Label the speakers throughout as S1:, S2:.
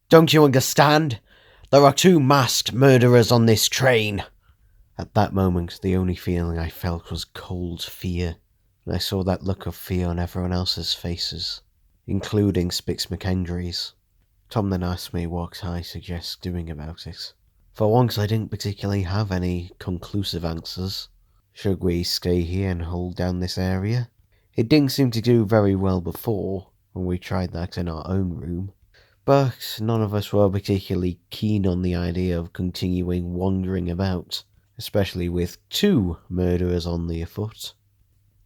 S1: Don't you understand? There are 2 masked murderers on this train. At that moment, the only feeling I felt was cold fear, and I saw that look of fear on everyone else's faces, including Spix McKendry's. Tom then asked me what I suggest doing about it. For once, I didn't particularly have any conclusive answers. Should we stay here and hold down this area? It didn't seem to do very well before, when we tried that in our own room. But none of us were particularly keen on the idea of continuing wandering about, especially with 2 murderers on the afoot.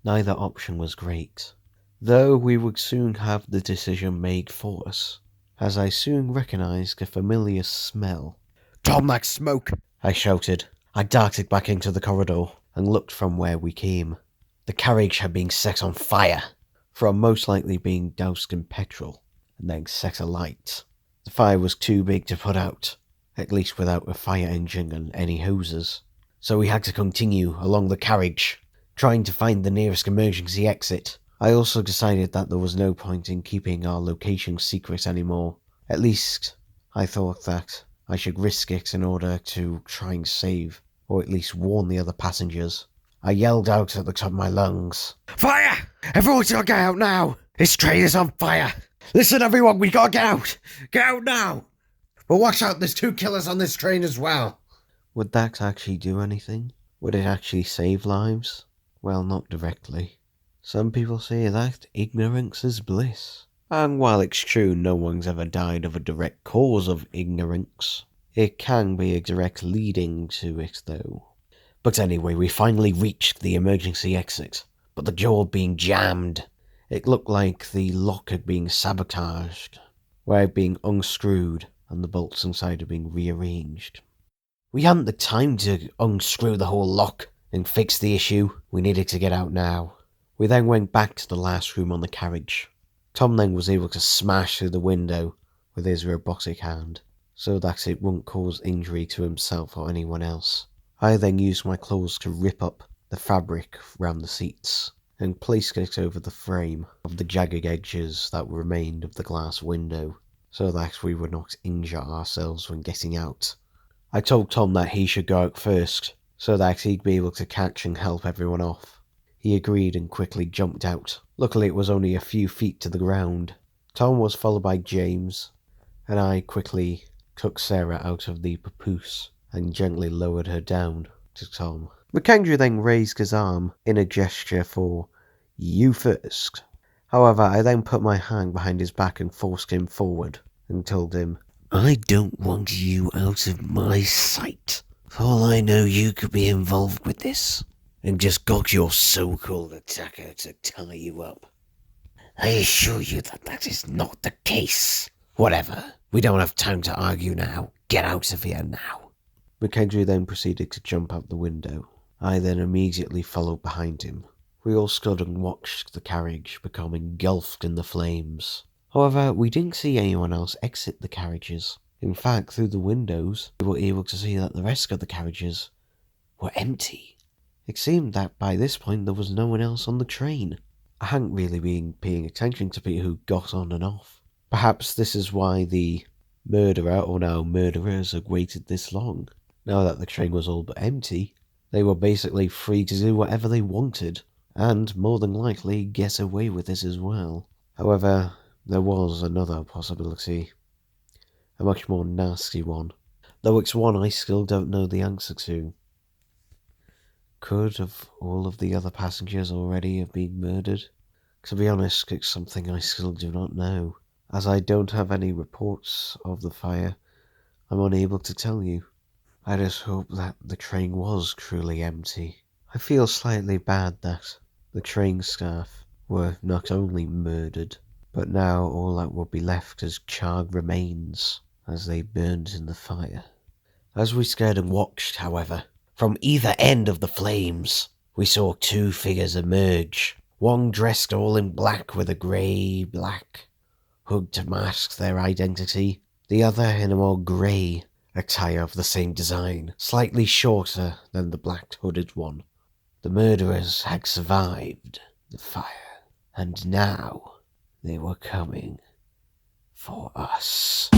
S1: Neither option was great, though we would soon have the decision made for us, as I soon recognised a familiar smell. "Tom, that smoke!" I shouted. I darted back into the corridor and looked from where we came. The carriage had been set on fire, from most likely being doused in petrol and then set alight. The fire was too big to put out, at least without a fire engine and any hoses, so we had to continue along the carriage, trying to find the nearest emergency exit. I also decided that there was no point in keeping our location secret anymore. At least, I thought that I should risk it in order to try and save, or at least warn the other passengers. I yelled out at the top of my lungs, "Fire! Everyone's gotta get out now! This train is on fire! Listen everyone, we gotta get out! Get out now! But watch out, there's 2 killers on this train as well!" Would that actually do anything? Would it actually save lives? Well, not directly. Some people say that ignorance is bliss. And while it's true no one's ever died of a direct cause of ignorance, it can be a direct leading to it though. But anyway, we finally reached the emergency exit, but the door being jammed. It looked like the lock had been sabotaged, where it had been unscrewed and the bolts inside had been rearranged. We hadn't the time to unscrew the whole lock and fix the issue. We needed to get out now. We then went back to the last room on the carriage. Tom then was able to smash through the window with his robotic hand, so that it wouldn't cause injury to himself or anyone else. I then used my claws to rip up the fabric around the seats and placed it over the frame of the jagged edges that remained of the glass window, so that we would not injure ourselves when getting out. I told Tom that he should go out first, so that he'd be able to catch and help everyone off. He agreed and quickly jumped out. Luckily it was only a few feet to the ground. Tom was followed by James, and I quickly took Sarah out of the papoose and gently lowered her down to Tom. McKendry then raised his arm in a gesture for "you first." However, I then put my hand behind his back and forced him forward and told him, "I don't want you out of my sight. For all I know, you could be involved with this and just got your so-called attacker to tie you up. I assure you that that is not the case. Whatever, we don't have time to argue now. Get out of here now." McKendry then proceeded to jump out the window. I then immediately followed behind him. We all stood and watched the carriage become engulfed in the flames. However, we didn't see anyone else exit the carriages. In fact, through the windows, we were able to see that the rest of the carriages were empty. It seemed that by this point there was no one else on the train. I hadn't really been paying attention to people who got on and off. Perhaps this is why the murderer, or now murderers, had waited this long. Now that the train was all but empty, they were basically free to do whatever they wanted, and more than likely get away with it as well. However, there was another possibility. A much more nasty one, though it's one I still don't know the answer to. Could have all of the other passengers already have been murdered? To be honest, it's something I still do not know. As I don't have any reports of the fire, I'm unable to tell you. I just hope that the train was truly empty. I feel slightly bad that the train staff were not only murdered, but now all that would be left as charred remains as they burned in the fire. As we stared and watched, however, from either end of the flames, we saw 2 figures emerge. One dressed all in black with a grey-black hood to mask their identity. The other in a more grey attire of the same design, slightly shorter than the black hooded one. The murderers had survived the fire, and now they were coming for us.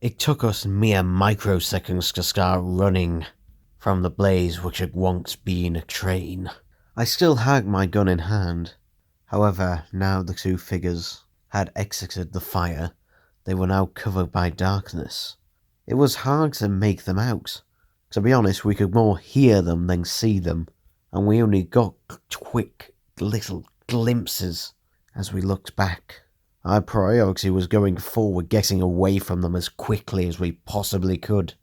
S1: It took us mere microseconds to start running from the blaze which had once been a train. I still had my gun in hand. However, now the two figures had exited the fire, they were now covered by darkness. It was hard to make them out. To be honest, we could more hear them than see them, and we only got quick little glimpses as we looked back. Our priority was going forward, getting away from them as quickly as we possibly could.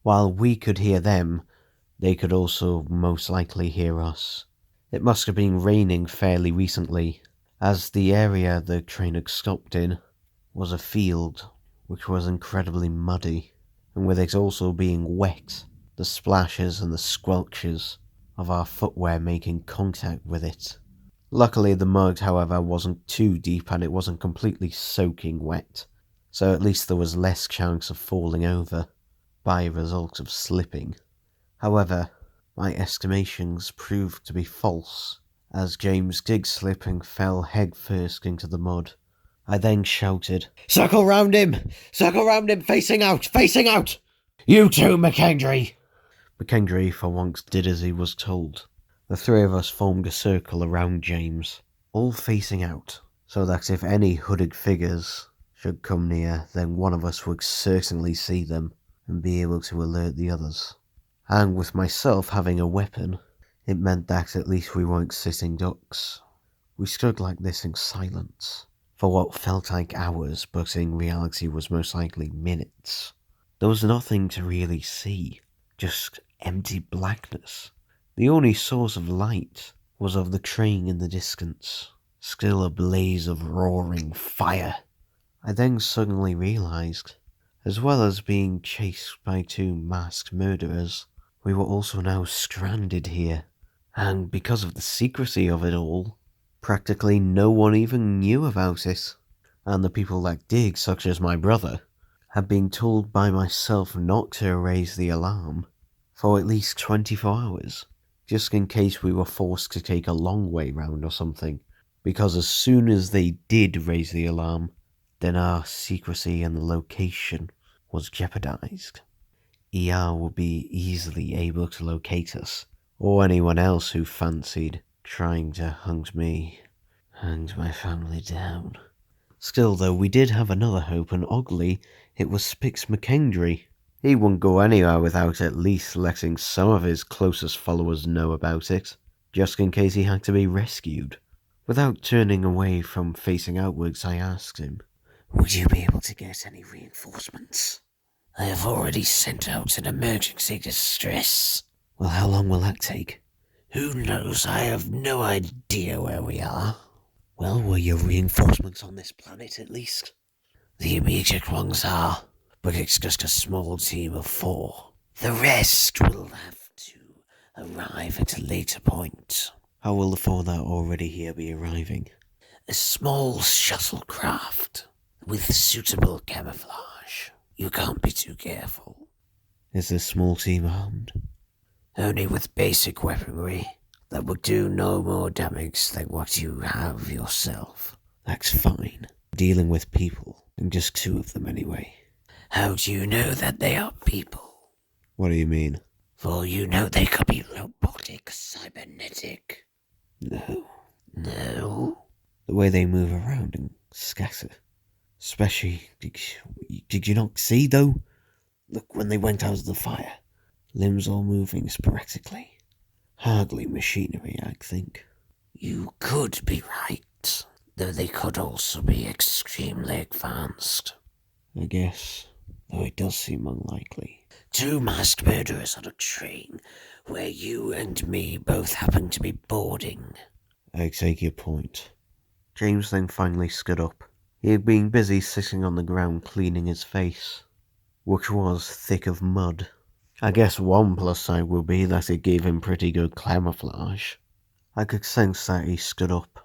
S1: While we could hear them, they could also most likely hear us. It must have been raining fairly recently, as the area the train had stopped in was a field which was incredibly muddy, and with it also being wet, the splashes and the squelches of our footwear making contact with it. Luckily the mud, however, wasn't too deep and it wasn't completely soaking wet, so at least there was less chance of falling over by result of slipping. However, my estimations proved to be false, as James did slip and fell headfirst into the mud. I then shouted, "Circle round him! Circle round him! Facing out! Facing out! You too, McKendry!" McKendry for once did as he was told. The three of us formed a circle around James, all facing out, so that if any hooded figures should come near, then one of us would certainly see them and be able to alert the others. And with myself having a weapon, it meant that at least we weren't sitting ducks. We stood like this in silence, for what felt like hours, but in reality was most likely minutes. There was nothing to really see, just empty blackness. The only source of light was of the train in the distance, still a blaze of roaring fire. I then suddenly realised, as well as being chased by two masked murderers, we were also now stranded here. And because of the secrecy of it all, practically no one even knew about it. And the people that did, such as my brother, had been told by myself not to raise the alarm for at least 24 hours. Just in case we were forced to take a long way round or something, because as soon as they did raise the alarm, then our secrecy and the location was jeopardized. ER would be easily able to locate us, or anyone else who fancied trying to hunt me and my family down. Still though, we did have another hope, and oddly, it was Spix McKendry. He wouldn't go anywhere without at least letting some of his closest followers know about it, just in case he had to be rescued. Without turning away from facing outwards, I asked him, "Would you be able to get any reinforcements? I have already sent out an emergency distress." "Well, how long will that take?" "Who knows? I have no idea where we are." "Well, were your reinforcements on this planet at least?" "The immediate ones are, but it's just a small team of 4. The rest will have to arrive at a later point." "How will the 4 that are already here be arriving?" "A small shuttlecraft with suitable camouflage. You can't be too careful." "Is this small team armed?" "Only with basic weaponry that would do no more damage than what you have yourself." "That's fine. Dealing with people, and just 2 of them anyway." "How do you know that they are people?" "What do you mean?" "For you know they could be robotic, cybernetic." "No." "No?" "The way they move around and scatter. Especially, did you not see though? Look, when they went out of the fire, limbs all moving sporadically. Hardly machinery, I think." "You could be right, though they could also be extremely advanced." "I guess, though it does seem unlikely." 2 masked murderers on a train where you and me both happen to be boarding." "I take your point." James then finally stood up. He had been busy sitting on the ground cleaning his face, which was thick of mud. I guess one plus side will be that it gave him pretty good camouflage. I could sense that he stood up.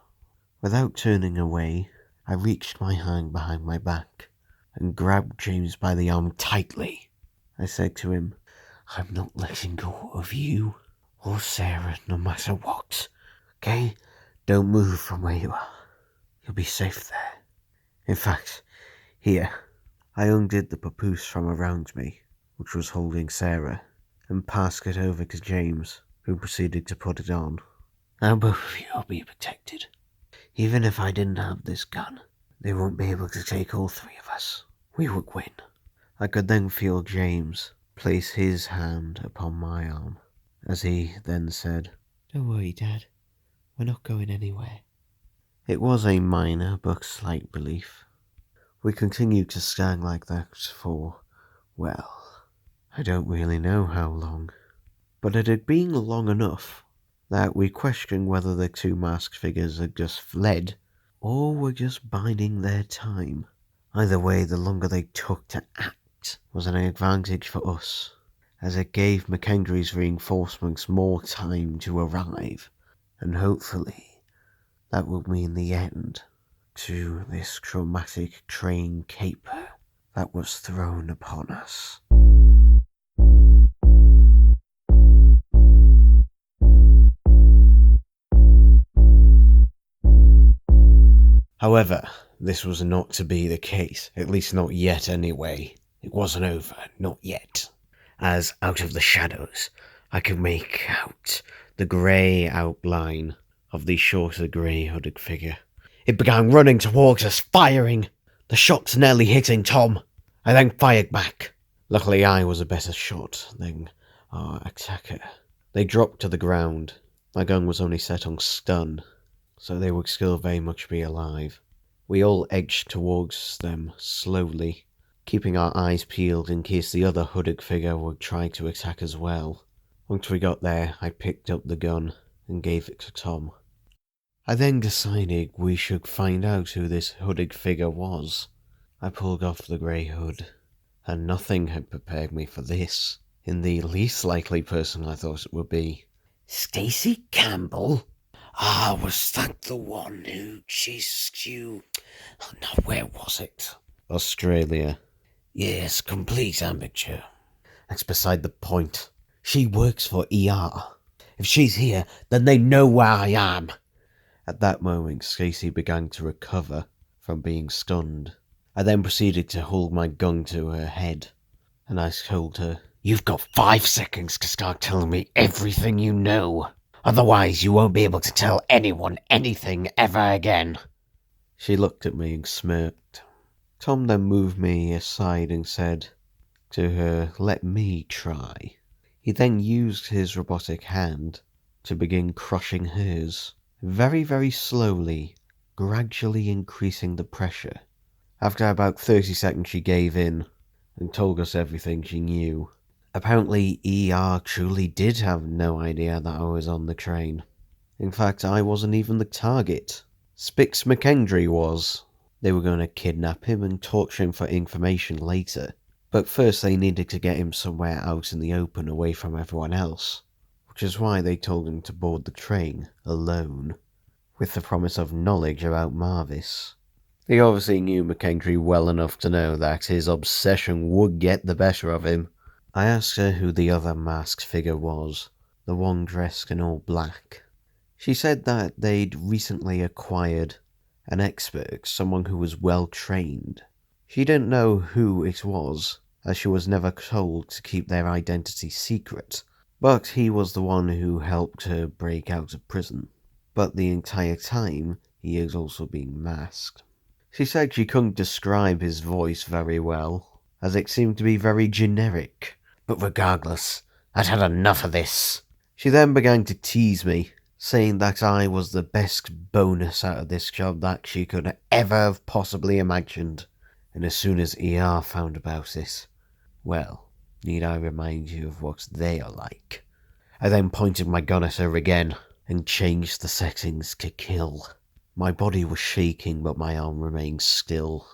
S1: Without turning away, I reached my hand behind my back and grabbed James by the arm tightly. I said to him, "I'm not letting go of you or Sarah no matter what, okay? Don't move from where you are. You'll be safe there. In fact, here." I undid the papoose from around me, which was holding Sarah, and passed it over to James, who proceeded to put it on. "Now both of you will be protected. Even if I didn't have this gun, they won't be able to take all three of us. We would win." I could then feel James place his hand upon my arm, as he then said, "Don't worry, Dad. We're not going anywhere." It was a minor but slight relief. We continued to stand like that for, well, I don't really know how long, but it had been long enough that we questioned whether the two masked figures had just fled or were just biding their time. Either way, the longer they took to act was an advantage for us, as it gave McKendry's reinforcements more time to arrive, and hopefully that would mean the end to this traumatic train caper that was thrown upon us. However, this was not to be the case, at least not yet anyway. It wasn't over, not yet. As out of the shadows, I could make out the grey outline of the shorter grey hooded figure. It began running towards us, firing, the shots nearly hitting Tom. I then fired back. Luckily I was a better shot than our attacker. They dropped to the ground. My gun was only set on stun, so they would still very much be alive. We all edged towards them slowly, keeping our eyes peeled in case the other hooded figure would try to attack as well. Once we got there, I picked up the gun and gave it to Tom. I then decided we should find out who this hooded figure was. I pulled off the grey hood, and nothing had prepared me for this, in the least likely person I thought it would be. "Stacey Campbell? Ah, was that the one who chased you? Oh, no, where was it? Australia. Yes, complete amateur. That's beside the point. She works for ER. If she's here, then they know where I am." At that moment, Stacey began to recover from being stunned. I then proceeded to hold my gun to her head, and I told her, "You've got 5 seconds to start telling me everything you know. Otherwise, you won't be able to tell anyone anything ever again." She looked at me and smirked. Tom then moved me aside and said to her, "Let me try." He then used his robotic hand to begin crushing hers, very, very slowly, gradually increasing the pressure. After about 30 seconds she gave in and told us everything she knew. Apparently ER truly did have no idea that I was on the train. In fact, I wasn't even the target. Spix McKendry was. They were going to kidnap him and torture him for information later. But first they needed to get him somewhere out in the open away from everyone else, which is why they told him to board the train alone, with the promise of knowledge about Marvis. They obviously knew McKendry well enough to know that his obsession would get the better of him. I asked her who the other masked figure was, the one dressed in all black. She said that they'd recently acquired an expert, someone who was well trained. She didn't know who it was, as she was never told to keep their identity secret, but he was the one who helped her break out of prison. But the entire time, he is also being masked. She said she couldn't describe his voice very well, as it seemed to be very generic. But regardless, I'd had enough of this. She then began to tease me, saying that I was the best bonus out of this job that she could ever have possibly imagined. And as soon as ER found about it, well, need I remind you of what they are like? I then pointed my gun at her again, and changed the settings to kill. My body was shaking, but my arm remained still.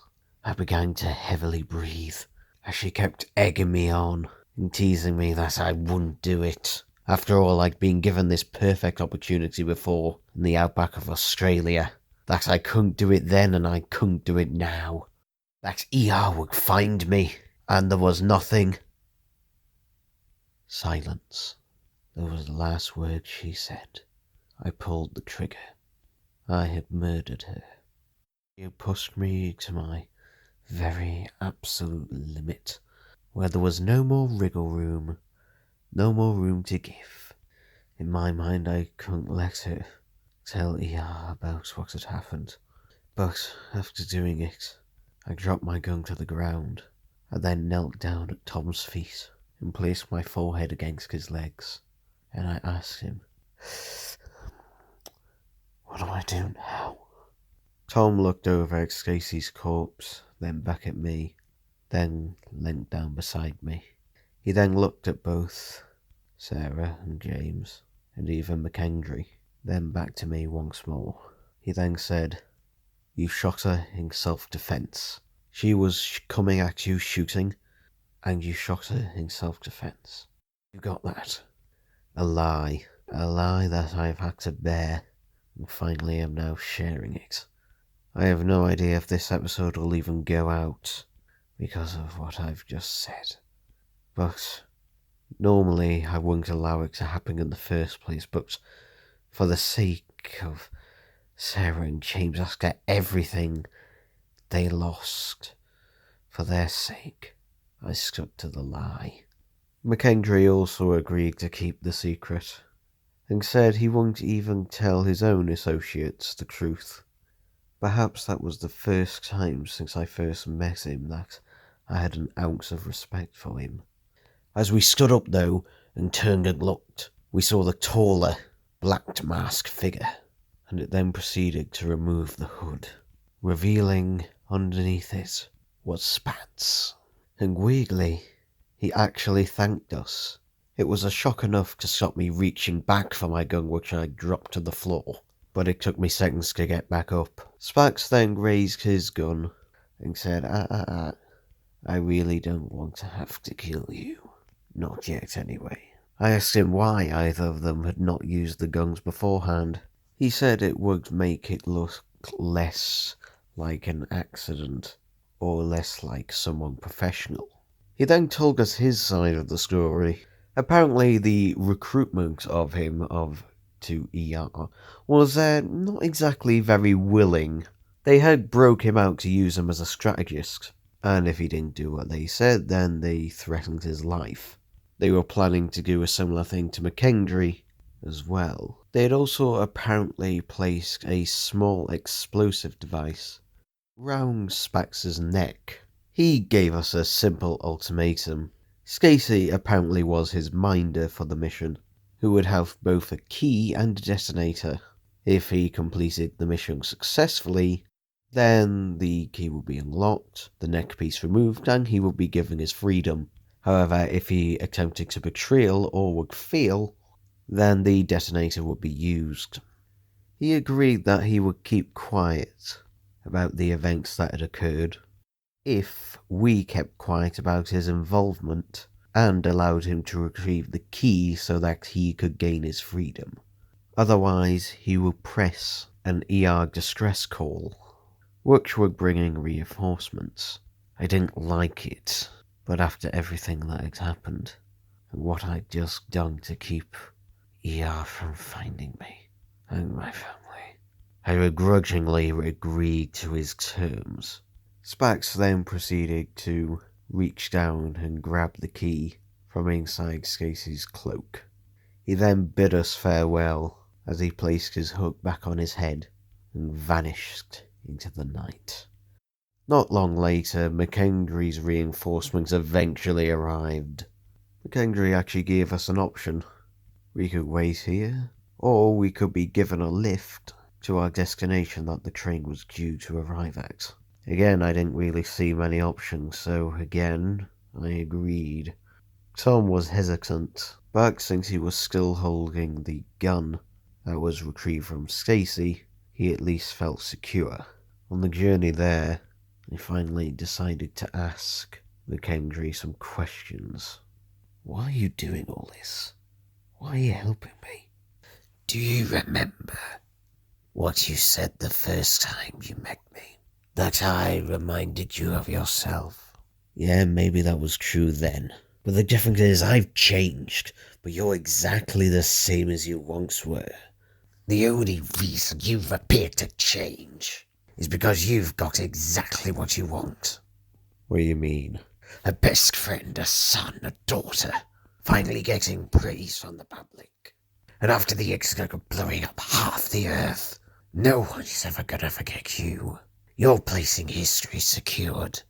S1: I began to heavily breathe, as she kept egging me on, and teasing me that I wouldn't do it. After all, I'd been given this perfect opportunity before in the outback of Australia. That I couldn't do it then and I couldn't do it now. That ER would find me, and there was nothing. Silence. That was the last word she said. I pulled the trigger. I had murdered her. She had pushed me to my very absolute limit, where there was no more wriggle room, no more room to give. In my mind, I couldn't let her tell ER about what had happened. But after doing it, I dropped my gun to the ground. I then knelt down at Tom's feet and placed my forehead against his legs. And I asked him, "What do I do now?" Tom looked over at Stacey's corpse, then back at me, then leant down beside me. He then looked at both Sarah and James, and even McKendry, then back to me once more. He then said, "You shot her in self-defense. She was coming at you shooting, and you shot her in self-defense. You got that? A lie that I've had to bear, and finally am now sharing it. I have no idea if this episode will even go out because of what I've just said. But normally I wouldn't allow it to happen in the first place, but for the sake of Sarah and James, after everything they lost, for their sake, I stuck to the lie." McKendry also agreed to keep the secret, and said he wouldn't even tell his own associates the truth. Perhaps that was the first time since I first met him that I had an ounce of respect for him. As we stood up, though, and turned and looked, we saw the taller, black-masked figure, and it then proceeded to remove the hood, revealing underneath it was Spats. And weirdly, he actually thanked us. It was a shock enough to stop me reaching back for my gun, which I dropped to the floor, but it took me seconds to get back up. Spats then raised his gun and said, I really don't want to have to kill you. Not yet, anyway." I asked him why either of them had not used the guns beforehand. He said it would make it look less like an accident, or less like someone professional. He then told us his side of the story. Apparently the recruitment of him to ER was not exactly very willing. They had broke him out to use him as a strategist, and if he didn't do what they said, then they threatened his life. They were planning to do a similar thing to McKendry as well. They had also apparently placed a small explosive device round Spax's neck. He gave us a simple ultimatum. Stacey apparently was his minder for the mission, who would have both a key and a detonator. If he completed the mission successfully, then the key would be unlocked, the neck piece removed, and he would be given his freedom. However, if he attempted to betrayal or would fail, then the detonator would be used. He agreed that he would keep quiet about the events that had occurred if we kept quiet about his involvement and allowed him to retrieve the key so that he could gain his freedom. Otherwise, he would press an ER distress call, which would bring in reinforcements. I didn't like it, but after everything that had happened, and what I'd just done to keep ER from finding me and my family, I begrudgingly agreed to his terms. Spax then proceeded to reach down and grab the key from inside Stacey's cloak. He then bid us farewell as he placed his hook back on his head and vanished into the night. Not long later, McKendry's reinforcements eventually arrived. McKendry actually gave us an option. We could wait here, or we could be given a lift to our destination that the train was due to arrive at. Again, I didn't really see many options, so again, I agreed. Tom was hesitant, but since he was still holding the gun that was retrieved from Stacey, he at least felt secure. On the journey there, I finally decided to ask McKendry some questions. Why are you doing all this? Why are you helping me?
S2: Do you remember what you said the first time you met me? That I reminded you of yourself?
S1: Yeah, maybe that was true then. But the difference is I've changed, but you're exactly the same as you once were.
S2: The only reason you've appeared to change is because you've got exactly what you want.
S1: What do you mean?
S2: A best friend, a son, a daughter, finally getting praise from the public. And after the incident of blowing up half the earth, no one's ever gonna forget you. Your place in history secured.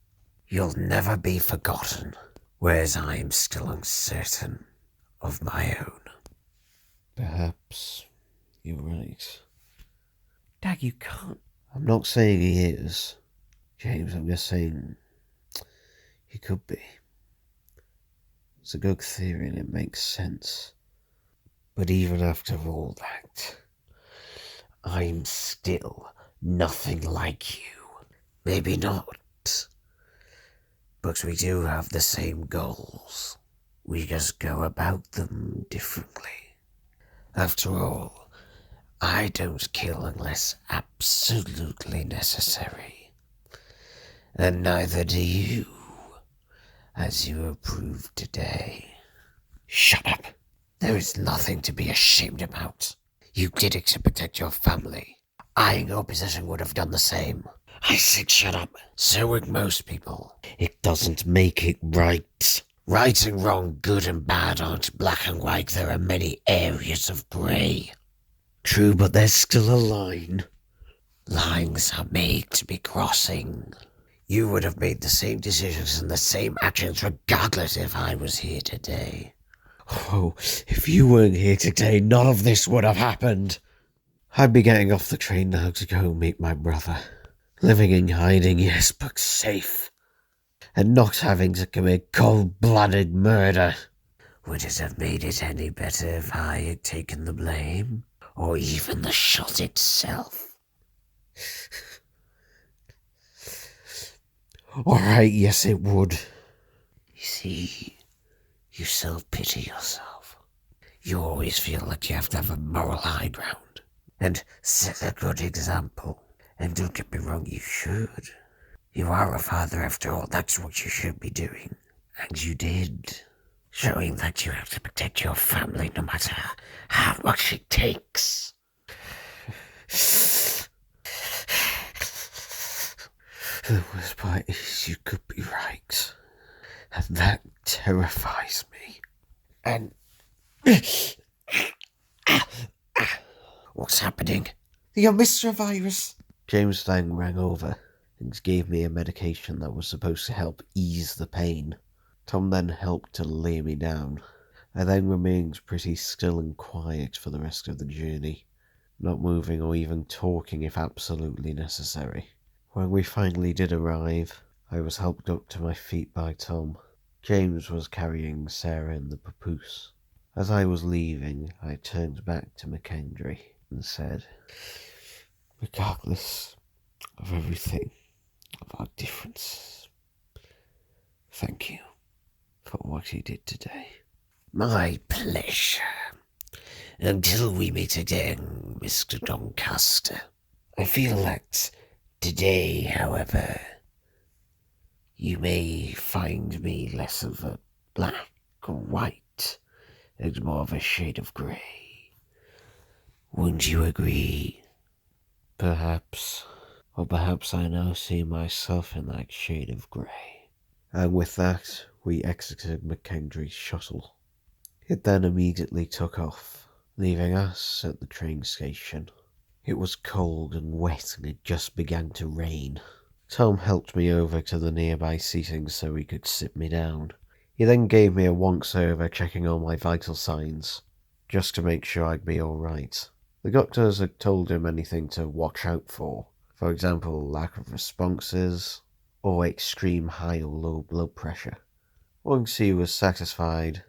S2: You'll never be forgotten, whereas I'm still uncertain of my own.
S1: Perhaps you're right. Dad, you can't. I'm not saying he is, James. I'm just saying he could be. It's a good theory and it makes sense. But even after all that, I'm still nothing like you.
S2: Maybe not, but we do have the same goals. We just go about them differently. After all, I don't kill unless absolutely necessary. And neither do you, as you have proved today.
S1: Shut up.
S2: There is nothing to be ashamed about. You did it to protect your family. I, in your position, would have done the same.
S1: I said shut up.
S2: So would most people.
S1: It doesn't make it right.
S2: Right and wrong, good and bad aren't black and white. There are many areas of grey.
S1: True, but there's still a line.
S2: Lines are made to be crossing. You would have made the same decisions and the same actions regardless if I was here today.
S1: Oh, if you weren't here today, none of this would have happened. I'd be getting off the train now to go meet my brother. Living in hiding, yes, but safe. And not having to commit cold-blooded murder.
S2: Would it have made it any better if I had taken the blame? Or even the shot itself?
S1: Alright, yes it would.
S2: You see, you self-pity yourself. You always feel like you have to have a moral high ground and set a good example. And don't get me wrong, you should. You are a father after all, that's what you should be doing. And you did. Showing that you have to protect your family no matter how much it takes.
S1: The worst part is you could be right. And that terrifies me.
S2: And... What's happening?
S1: The Mr. Virus. James then rang over and gave me a medication that was supposed to help ease the pain. Tom then helped to lay me down. I then remained pretty still and quiet for the rest of the journey, not moving or even talking if absolutely necessary. When we finally did arrive, I was helped up to my feet by Tom. James was carrying Sarah in the papoose. As I was leaving, I turned back to McKendry and said, regardless of everything, of our differences, thank you for what you did today.
S2: My pleasure. Until we meet again, Mr. Doncaster. I feel that today, however, you may find me less of a black or white and more of a shade of grey. Wouldn't you agree?
S1: Perhaps, or perhaps I now see myself in that shade of grey. And with that, we exited McKendry's shuttle. It then immediately took off, leaving us at the train station. It was cold and wet and it just began to rain. Tom helped me over to the nearby seating so he could sit me down. He then gave me a once over, checking all my vital signs, just to make sure I'd be alright. The doctors had told him anything to watch out for example, lack of responses, or extreme high or low blood pressure. Once he was satisfied,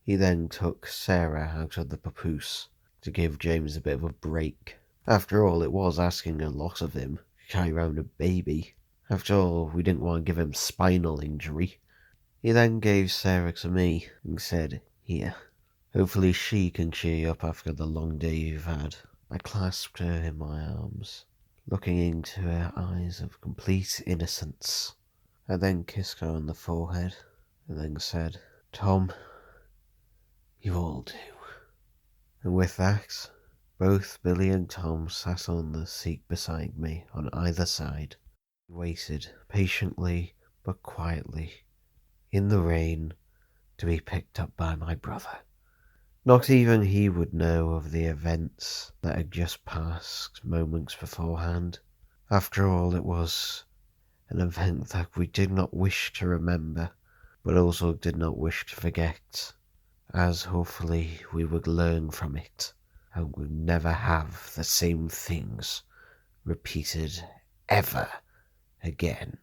S1: he then took Sarah out of the papoose to give James a bit of a break. After all, it was asking a lot of him to carry around a baby. After all, we didn't want to give him spinal injury. He then gave Sarah to me and said, "Here, hopefully she can cheer you up after the long day you've had." I clasped her in my arms, looking into her eyes of complete innocence. I then kissed her on the forehead and then said, "Tom, you all do." And with that, both Billy and Tom sat on the seat beside me on either side. We waited patiently but quietly in the rain to be picked up by my brother. Not even he would know of the events that had just passed moments beforehand. After all, it was an event that we did not wish to remember, but also did not wish to forget, as hopefully we would learn from it and would never have the same things repeated ever again.